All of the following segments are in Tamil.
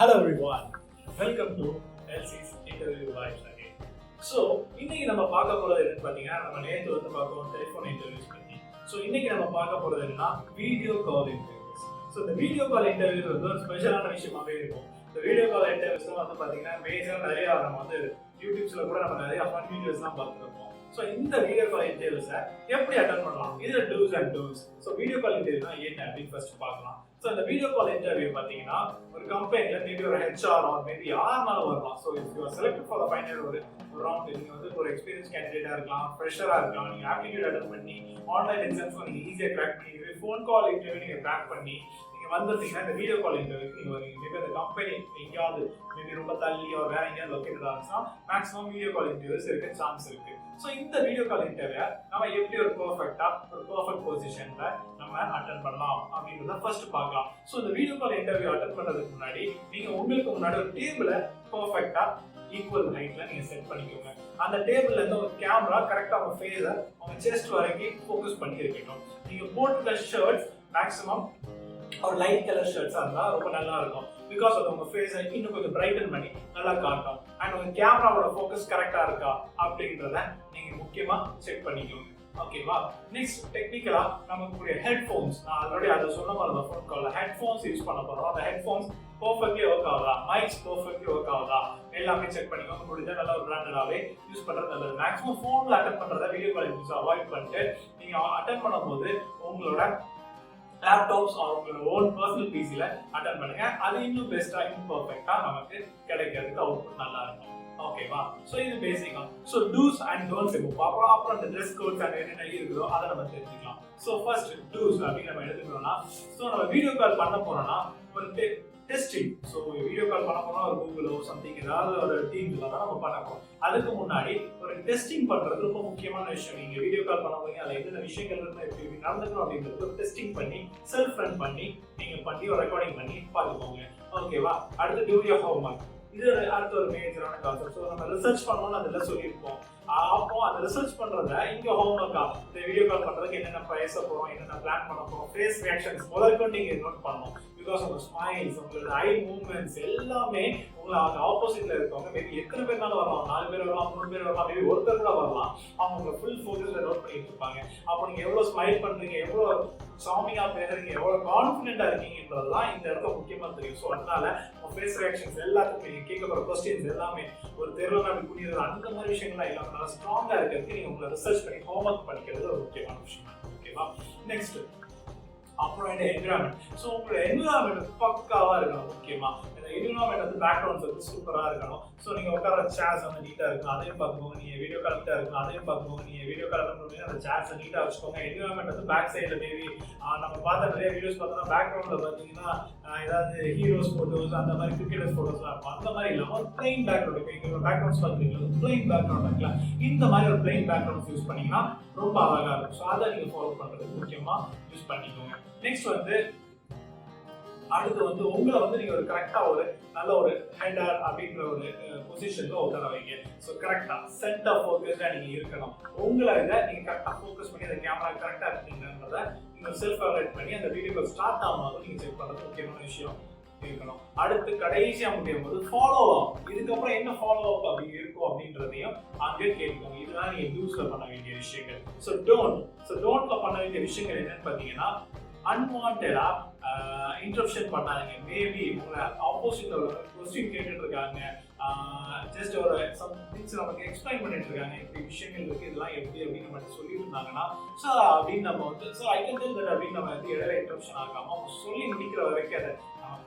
Hello everyone, welcome to LC's Interview Vibes again. So, இன்னைக்கு நம்ம பார்க்க போறது என்னன்னு பாத்தீங்கன்னா, நம்ம நேத்து வந்து பார்த்தோம் டெலிஃபோன் இன்டர்வியூஸ் பத்தி. So, இன்னைக்கு நம்ம பார்க்க போறது என்னன்னா வீடியோ கால் இன்டர்வியூஸ். So, இந்த வீடியோ கால் இன்டர்வியூஸ் வந்து ஒரு ஸ்பெஷலான விஷயமாவே இருக்கும். இந்த வீடியோ கால் இன்டர்வியூஸ் வந்து பாத்தீங்கன்னா மேஜரா நிறைய நம்ம வந்து யூடியூப்ஸ்ல கூட நம்ம நிறைய ஃபன் வீடியோஸ்லாம் பார்த்துருப்போம். ஸோ இந்த வீடியோ கால் இன்டர்வியூஸை எப்படி அட்டன் பண்ணலாம், இது dos and don'ts. So video call இன்டர்வியூனா என்ன அப்படின்னு ஃபர்ஸ்ட் பார்க்கலாம். ஸோ இந்த வீடியோ கால் இன்டர்வியூ பார்த்தீங்கன்னா ஒரு கம்பெனியில் மேபி ஒரு ஹெச்ஆர் ஆர் மேபி யாருனாலும் வரலாம். So if you are selected for the final ஒரு ரவுண்ட், நீங்கள் வந்து ஒரு எக்ஸ்பீரியன்ஸ் கேண்டிடேட்டாக இருக்கலாம், ஃப்ரெஷராக இருக்கலாம், நீங்கள் ஆப்டிடியூட் அட்டன் பண்ணி ஆன்லைன் எக்ஸாம்ஸ் நீங்கள் ஈஸியாக கிராக் பண்ணி ஃபோன் கால் இன்டர்வியூ நீங்கள் கிராக் பண்ணி வந்துட்டீங்கன்னா இந்த வீடியோ கால் இன்டர்வியூக்கு நீங்க வருவீங்க. மேபி அந்த கம்பெனி எங்கேயாவது மேபி ரொம்ப தள்ளி வேற எங்கேயாவது லொக்கேட்டட் ஆச்சுன்னா மேக்ஸிமம் வீடியோ கால் இன்டர்வியூஸ் இருக்க சான்ஸ் இருக்கு. ஸோ இந்த வீடியோ கால் இன்டர்வியூ நம்ம எப்படி ஒரு பர்ஃபெக்ட் பொசிஷன்ல நம்ம அட்டன் பண்ணலாம் அப்படின்றத ஃபர்ஸ்ட் பார்க்கலாம். ஸோ இந்த வீடியோ கால் இன்டர்வியூ அட்டன் பண்றதுக்கு முன்னாடி நீங்க உங்களுக்கு முன்னாடி ஒரு டேபிளை பர்ஃபெக்டா ஈக்குவல் ஹைட்ல நீங்க செட் பண்ணிக்கோங்க. அந்த டேபிள்ல இருந்து ஒரு கேமரா கரெக்டா உங்க ஃபேஸை உங்க செஸ்ட் வரைக்கும் ஃபோக்கஸ் பண்ணி இருக்கட்டும். நீங்க போட்டுக்க ஷர்ட்ஸ் மேக்ஸிமம் ஒரு லைட் கலர் ஷர்ட்ஸா இருந்தா ரொம்ப நல்லா இருக்கும். பிகாஸ் அது உங்க ஃபேஸை இன்னும் கொஞ்சம் பிரைட்டன் பண்ணி நல்லா காட்டும். அண்ட் உங்க கேமராவோட ஃபோக்கஸ் கரெக்டா இருக்கா அப்படின்றத நீங்க முக்கியமா செக் பண்ணிக்கோங்க. ஓகேவா? நெக்ஸ்ட் டெக்னிக்கலா நமக்கு ஹெட்ஃபோன்ஸ், நான் ஆல்ரெடி அதை சொன்ன மாதிரி தான் ஃபோன் கால்ல ஹெட்ஃபோன்ஸ் யூஸ் பண்ண போறோம். அந்த ஹெட்ஃபோன்ஸ் பர்ஃபெக்ட்லி ஒர்க் ஆகுதா, மைக்ஸ் பர்ஃபெக்ட்லி ஒர்க் ஆகுதா, எல்லாமே செக் பண்ணிக்கோங்க. முடிஞ்சா நல்ல ஒரு பிராண்டடாவே யூஸ் பண்றது நல்லது. மேக்ஸிமம் ஃபோன்ல அட்டன் பண்றத வீடியோ கால் யூஸ் அவாய்ட் பண்ணிட்டு நீங்க அட்டன் பண்ணும்போது உங்களோட லேப்டாப்ஸ் உங்களோட ஓன் பர்சனல் பிசில அட்டன் பண்ணுங்க. அது இன்னும் பெஸ்டா இன்னும் பர்ஃபெக்ட்டா நமக்கு கிடைக்கிறதுக்கு அவுட்புட் நல்லா இருக்கும். ஓகேவா? சோ இது பேசிக்கா. சோ டூஸ் அண்ட் டோன்ட்ஸ் இப்போ அப்புறம் அந்த ட்ரெஸ் கோட்ஸ் அண்ட் என்னென்ன இருக்குதோ அதை நம்ம தெரிஞ்சுக்கலாம். சோ ஃபர்ஸ்ட் டூஸ் அப்படின்னு நம்ம எடுத்துக்கிறோம்னா, சோ நம்ம வீடியோ கால் பண்ண போறோம்னா ஒரு டெஸ்டிங். ஸோ வீடியோ கால் பண்ண போனால் ஒரு கூகுளோ சம்திங் ஏதாவது ஒரு டீம்ல தான் நம்ம பண்ண போகிறோம். அதுக்கு முன்னாடி ஒரு டெஸ்டிங் பண்ணுறது ரொம்ப முக்கியமான விஷயம். நீங்கள் வீடியோ கால் பண்ண போறீங்க, அதில் என்னென்ன விஷயங்கள் இருந்து எப்படி நடந்துக்கணும் அப்படின்றது ஒரு டெஸ்டிங் பண்ணி செல்ஃப் ரன் பண்ணி நீங்கள் பண்ணி ஒரு ரெக்கார்டிங் பண்ணி பார்த்துக்கோங்க. ஓகேவா? அடுத்து டூ யுவர் ஹோம்வொர்க். இது அடுத்த ஒரு மேஜரான கான்செப்ட். ஸோ நம்ம ரிசர்ச் பண்ணணும்னு அதில் சொல்லியிருப்போம். அப்போ அந்த ரிசர்ச் பண்றத இங்க ஹோம்வொர்க்கா இந்த வீடியோ கால் பண்றதுக்கு என்னென்ன பேச போறோம், என்னென்ன பிளான் பண்ண போறோம், ஃபேஸ் ரியாக்ஷன்ஸ் முதற்கொண்டு நீங்க நோட் பண்ணணும். பிகாஸ் உங்க ஸ்மைல்ஸ், உங்களோட ஐ மூவ்மெண்ட்ஸ் எல்லாமே உங்களை அவங்க ஆப்போசிட்ல இருக்கவங்க மேபி எத்தனை பேர்னாலும் வரலாம், 4 பேர் வரலாம், 3 பேர் வரலாம், மேபி ஒருத்தர் கூட வரலாம். அவங்க உங்க ஃபுல் ஃபோக்கஸ்ல நோட் பண்ணிட்டு இருப்பாங்க. அப்போ நீங்க எவ்வளவு ஸ்மைல் பண்றீங்க, எவ்வளவு சாமிங்கா பேசுறீங்க, எவ்வளவு கான்ஃபிடென்ட்டா இருக்கீங்கன்றதுலாம் இந்த இடத்துல முக்கியமா தெரியும். ஸோ அதனால உங்க ஃபேஸ் ரியாக்ஷன்ஸ் எல்லாத்துக்கும் நீங்க கேட்க போற கொஸ்டின்ஸ் எல்லாமே ஒரு தேர்வுல அப்படி புரியுது அந்த மாதிரி விஷயங்கள்லாம் இல்லாம நல்லா ஸ்ட்ராங்கா இருக்கிறதுக்கு நீங்க உங்களை ரிசர்ச் பண்ணி ஹோம்வொர்க் பண்ணிக்கிறது ஒரு முக்கியமான விஷயம். ஓகேவா? நெக்ஸ்ட் அப்புறம் என்ன என்விரான்மெண்ட். ஸோ உங்களோட என்விரான்மெண்ட் பக்காவா இருக்கணும். முக்கியமா இந்த என்விரான்மெண்ட் வந்து பேக்ரவுண்ட்ஸ் வந்து சூப்பரா இருக்கணும். ஸோ நீங்க உட்கார சேர்ஸ் வந்து நீட்டா இருக்கணும், அதையும் பார்த்துக்கோங்க. நீங்க வீடியோ கால் நீட்டா இருக்கணும், அதையும் பார்த்துக்கோங்க. நீங்க வீடியோ கால் பண்ணும்போது அந்த சேர்ஸை நீட்டா வச்சுக்கோங்க. என்விரான்மெண்ட் வந்து பேக் சைடுல மேபி நம்ம பார்த்த நிறைய வீடியோஸ் பார்த்தோம்னா பேக்ரவுண்ட்ல பார்த்தீங்கன்னா ஏதாவது ஹீரோஸ் போட்டோஸ் அந்த மாதிரி கிரிக்கெட்டர்ஸ் போட்டோஸ்லாம் இருக்கும். அந்த மாதிரி இல்லாமல் ஒரு பிளைன் பேக்ரவுண்ட், இப்போ எங்களோட பேக்ரவுண்ட்ஸ் பார்த்துருக்கீங்களா, பிளைன் பேக்ரவுண்ட் இருக்கலாம். இந்த மாதிரி ஒரு பிளைன் பேக்ரவுண்ட்ஸ் யூஸ் பண்ணீங்கன்னா ரொம்ப அழகா இருக்கும். ஸோ அதை நீங்க ஃபாலோ பண்றதுக்கு முக்கியமா யூஸ் பண்ணிக்கோங்க. நெக்ஸ்ட் வந்து அடுத்து வந்து உங்களை வந்து நீங்க ஒரு கரெக்டா ஒரு நல்ல ஒரு ஹெண்டர் அப்படின்ற ஒரு பொசிஷன்ல உட்கார வைங்க. ஸோ கரெக்டா சென்டர் ஃபோக்கஸ்டா நீங்க இருக்கணும். உங்களை இதை நீங்க கரெக்டா ஃபோக்கஸ் பண்ணி அந்த கேமரா கரெக்டா இருக்கீங்கன்றத நீங்க செல்ஃப் அவேர் பண்ணி அந்த வீடியோ ஸ்டார்ட் ஆகும்போது நீங்க செக் பண்றது முக்கியமான விஷயம் இருக்கணும். அடுத்து கடைசியா முடியும் போது ஃபாலோ அப். இதுக்கப்புறம் என்ன ஃபாலோ அப் அப்படி இருக்கும் அப்படின்றதையும் அங்கே கேட்கும். இதுதான் நீங்க டூஸ்ல பண்ண வேண்டிய விஷயங்கள். ஸோ டோன்ட்ல பண்ண வேண்டிய விஷயங்கள் என்னன்னு பாத்தீங்கன்னா, அன்வான்டா இன்டரப்ஷன் பண்ணாதீங்க. மேபி உங்களை ஆப்போசிட்ல ஒரு கொஸ்டின் கேட்டுட்டு இருக்காங்க, ஜஸ்ட் ஒரு சம் திங்ஸ் நமக்கு எக்ஸ்பிளைன் பண்ணிட்டு இருக்காங்க, இப்படி விஷயங்கள் இருக்கு, இதெல்லாம் எப்படி அப்படின்னு நம்ம சொல்லிட்டு இருந்தாங்கன்னா, ஸோ அப்படின்னு நம்ம வந்து so I can tell that அப்படின்னு நம்ம வந்து இடையில இன்டரப்ஷன் ஆகாம அவங்க சொல்லி முடிக்கிற வரைக்கும் அதை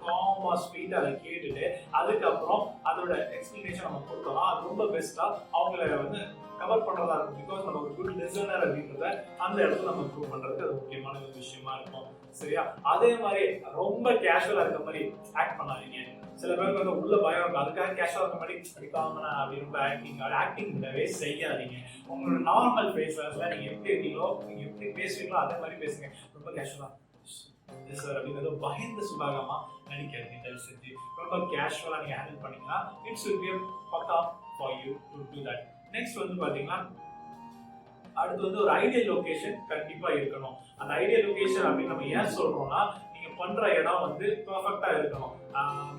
காமா ஸ்வீட்டா அதை கேட்டுட்டு அதுக்கப்புறம் அதோட எக்ஸ்பிளனேஷன் நம்ம கொடுத்தோம்னா அது ரொம்ப பெஸ்டா அவங்கள வந்து கவர் பண்றதா இருக்கும். பிகாஸ் நம்ம ஒரு குட் லிசனர் அப்படின்றத அந்த இடத்துல நம்ம ப்ரூவ் பண்றதுக்கு அது முக்கியமான ஒரு விஷயமா இருக்கும். சரியா? அதே மாதிரி ரொம்ப கேஷுவலா இருக்க மாதிரி ஆக்ட் பண்ணாதீங்க. சில பேருக்கு வந்து உள்ள பயம் இருக்கும், அதுக்காக கேஷுவலா இருக்க மாதிரி அடிக்காம அப்படி ரொம்ப ஆக்டிங் விடவே செய்யாதீங்க. உங்களோட நார்மல் ஃபேஸ்ல நீங்க எப்படி இருக்கீங்களோ, நீங்க எப்படி பேசுவீங்களோ அதே மாதிரி பேசுங்க. ரொம்ப கேஷுவலா சார் அப்படிங்கிறது பயந்து சுபாகமா நடிக்காதீங்க. தயவு செஞ்சு ரொம்ப கேஷுவலா நீங்க ஹேண்டில் பண்ணீங்கன்னா இட்ஸ் வில் பி பக்கா for you to to that. Next வந்து பாத்தீங்கன்னா அடுத்து வந்து ஒரு ஐடியல் லொகேஷன் கண்டிப்பா இருக்கணும். அந்த ஐடியல் லொகேஷன் அப்படின்னு நம்ம ஏன் சொல்றோம்னா, நீங்க பண்ற இடம் வந்து பெர்ஃபெக்ட்டா இருக்கணும்.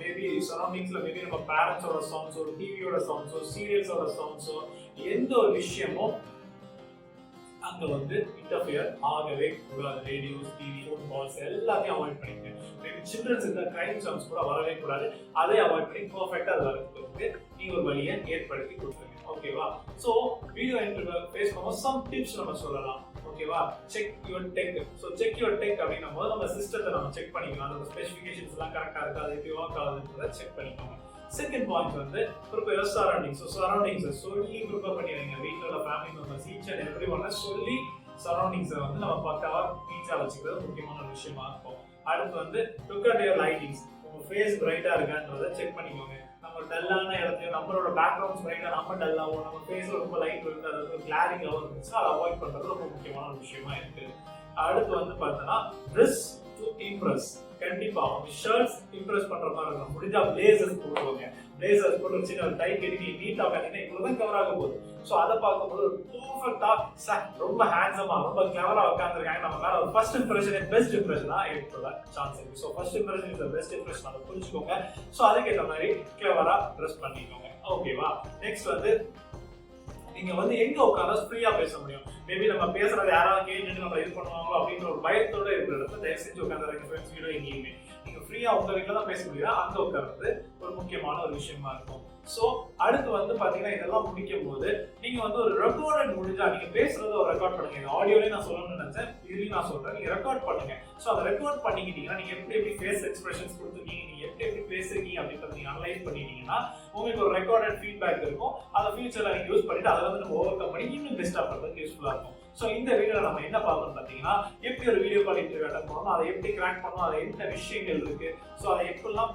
மேபி சரௌண்டிங்ஸ்ல மேபி நம்ம பேரண்ட்ஸோட சவுண்ட்ஸோ, டிவியோட சவுண்ட்ஸோ, சீரியல்ஸோட சவுண்ட்ஸோ, எந்த ஒரு விஷயமும் அங்க வந்து இன்டர்ஃபியர் ஆகவே கூடாது. ரேடியோஸ், டிவி, ஃபுட்பால்ஸ் எல்லாத்தையும் அவாய்ட் பண்ணிக்கங்க. மேபி சில்ட்ரன்ஸ் இந்த கிரைம் சாங்ஸ் கூட வரவே கூடாது. அதை அவாய்ட் பண்ணி பெர்ஃபெக்ட்டா அது வரதுக்கு நீங்க ஒரு வழியை ஏற்படுத்தி கொடுத்துருங்க. ஓகேவா? ஸோ வீடியோ இன்டர்வியூ ஃபேஸ் பண்ணும்போது சம் டிப்ஸ் நம்ம சொல்லலாம். ஓகேவா? Check your tech. So check your tech அப்படின்னும் போது நம்ம சிஸ்டத்தை நம்ம செக் பண்ணிக்கலாம். அதோட ஸ்பெசிஃபிகேஷன்ஸ் எல்லாம் கரெக்டாக இருக்கா, அது எப்படி ஒர்க் ஆகுதுன்றதை செக் பண்ணிக்கோங்க. செகண்ட் பாயிண்ட் வந்து ப்ரிப்பேர் சரௌண்டிங்ஸ். ஸோ சரௌண்டிங்ஸை சொல்லி ப்ரிப்பேர் பண்ணிடுங்க. வீட்டில் family members each and every ஒன்னை சொல்லி சரௌண்டிங்ஸை வந்து நம்ம பக்காவா நீட்டாக வச்சுக்கிறது முக்கியமான ஒரு விஷயமா இருக்கும். அடுத்து வந்து லுக் அட் யுவர் லைட்டிங்ஸ். உங்க ஃபேஸ் பிரைட்டா இருக்கான்றதை செக் பண்ணிக்கோங்க. நம்ம டல்லான இடத்தையும் நம்மளோட பேக்ரவுண்ட்ஸ் பிரைட்டா நம்ம டல்லாகவும் நம்ம ஃபேஸ்ல ரொம்ப லைட் இருந்து அது கிளாரிங்காகவும் இருந்துச்சுன்னா அதை அவாய்ட் பண்றது ரொம்ப முக்கியமான ஒரு விஷயமா இருக்கு. அடுத்து வந்து பார்த்தோன்னா ட்ரெஸ் டு இம்ப்ரெஸ். கண்டிப்பா அவங்க ஷர்ட்ஸ் இம்ப்ரெஸ் பண்ற மாதிரி இருக்கும். முடிஞ்சா பிளேசர்ஸ் போடுவாங்க. பிளேசர்ஸ் போட்டு வச்சு ஒரு டை கட்டி நீட்டா கட்டினா இவ்வளவுதான் கவர் ஆக போகுது. ஸோ அதை பார்க்கும்போது ஒரு பர்ஃபெக்டா ரொம்ப ஹேண்ட்ஸமா ரொம்ப கிளவரா உட்காந்துருக்காங்க. நம்ம மேல ஒரு ஃபர்ஸ்ட் இம்ப்ரெஷன் பெஸ்ட் இம்ப்ரெஷனா ஏற்பட சான்ஸ் இருக்கு. So first impression is best impression அதை புரிஞ்சுக்கோங்க. ஸோ அதுக்கேற்ற மாதிரி கிளவரா ட்ரெஸ் பண்ணிக்கோங்க. ஓகேவா? நெக்ஸ்ட் வந்து நீங்க வந்து எங்க உட்கார்ந்தா ஃப்ரீயா பேச முடியும். மேபி நம்ம பேசுறது யாராவது கேட்டு நம்ம இது பண்ணுவாங்களோ அப்படின்ற ஒரு பயத்தோட இருக்கிற இடத்துல தயவு செஞ்சு உட்காந்துருங்க. ஃப்ரெண்ட்ஸ் வீடியோ எங்கேயுமே நீங்க ஃப்ரீயா உங்க வீட்டில் தான் பேச முடியும். அங்க உட்கார்றது ஒரு முக்கியமான ஒரு விஷயமா இருக்கும். ஸோ அடுத்து வந்து பாத்தீங்கன்னா இதெல்லாம் முடிக்கும் போது நீங்க வந்து ஒரு ரெக்கார்ட் முடிஞ்சா நீங்க பேசுறத ஒரு ரெக்கார்ட் பண்ணுங்க. ஆடியோலயே நான் சொல்லணும்னு நினைச்சேன், இதுலயும் நான் சொல்றேன், நீங்க ரெக்கார்ட் பண்ணுங்க. ஸோ அதை ரெக்கார்ட் பண்ணிக்கிட்டீங்கன்னா நீங்க எப்படி ஃபேஸ் எக்ஸ்பிரஷன்ஸ் கொடுத்துருக்கீங்க, நீங்க எப்படி பேசுறீங்க அப்படின்றத நீங்க அனலைஸ் பண்ணிட்டீங்கன்னா உங்களுக்கு ஒரு ரெக்கார்டட் ஃபீட்பேக் இருக்கும். அதை ஃபியூச்சர்ல நீங்க யூஸ் பண்ணிட்டு அதை வந்து நம்ம ஓவர் கம் பண்ணி இன்னும் பெஸ்டா பண்றதுக்கு யூஸ்ஃபுல்லா இருக்கும். ஸோ இந்த வீடியோல நம்ம என்ன பார்க்கணும் பார்த்தீங்கன்னா எப்படி ஒரு வீடியோ கால் இன்டர்வியூ அட்டெண்ட் பண்ணணும், அதை எப்படி கிராக் பண்ணணும், அதை என்ன விஷயங்கள் இருக்கு, ஸோ அதை எப்படிலாம்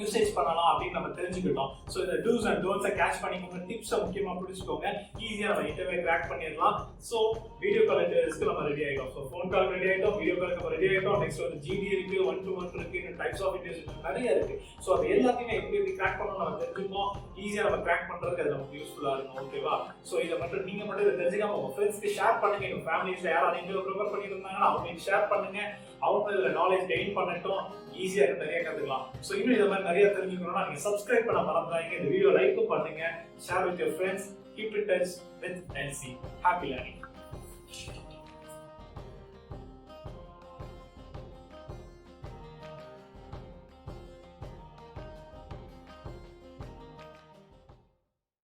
யூசேஜ் பண்ணலாம் அப்படின்னு நம்ம தெரிஞ்சுக்கிட்டோம். ஸோ இந்த டூஸ் அண்ட் டோன்ட்ஸை கேட்ச் பண்ணிக்கோங்க. டிப்ஸை முக்கியமாக பிடிச்சிக்கோங்க. ஈஸியாக நம்ம இன்டர்வியூ கிராக் பண்ணிடலாம். ஸோ வீடியோ கால் இன்டர்வியூஸ்க்கு நம்ம ரெடி ஆகிட்டோம். ஸோ ஃபோன் கால் ரெடி ஆகிட்டோம், வீடியோ காலுக்கு நம்ம ரெடி ஆகிட்டோம். நெக்ஸ்ட் வந்து ஜிடி இருக்கு, 1-to-1 இருக்கு, இன்னும் டைப்ஸ் ஆஃப் இன்டர்வியூஸ் நிறைய இருக்கு. ஸோ அது எல்லாத்தையுமே எப்படி கிராக் பண்ணணும் நம்ம தெரிஞ்சுக்கோம். ஈஸியாக நம்ம கிராக் பண்ணுறதுக்கு அது நமக்கு யூஸ்ஃபுல்லாக இருக்கும். ஓகேவா? ஸோ இதை மட்டும் நீங்கள் மட்டும் இதை தெரிஞ்சுக்காம உங்கள் ஃப்ரெண்ட்ஸ்க்கு ஷேர் பண்ணுங்க. உங்கள் ஃபேமிலிஸில் யாராவது இன்டர்வியூ ப்ரிப்பேர் பண்ணியிருந்தாங்கன்னா அவங்களுக்கு ஷேர் பண்ணுங்க. அவங்க இதில் நாலேஜ் கெயின் பண்ணட்டும். ஈஸியாக நிறைய கற்றுக்கலாம். ஸோ இன்னும் இதை மாதிரி நிறைய தெரிஞ்சுக்கணும்னா நீங்கள் சப்ஸ்கிரைப் பண்ண மறந்துடாதீங்க. இந்த வீடியோ லைக்கும் பண்ணுங்க, share with your friends. Keep in touch with LC. Happy learning.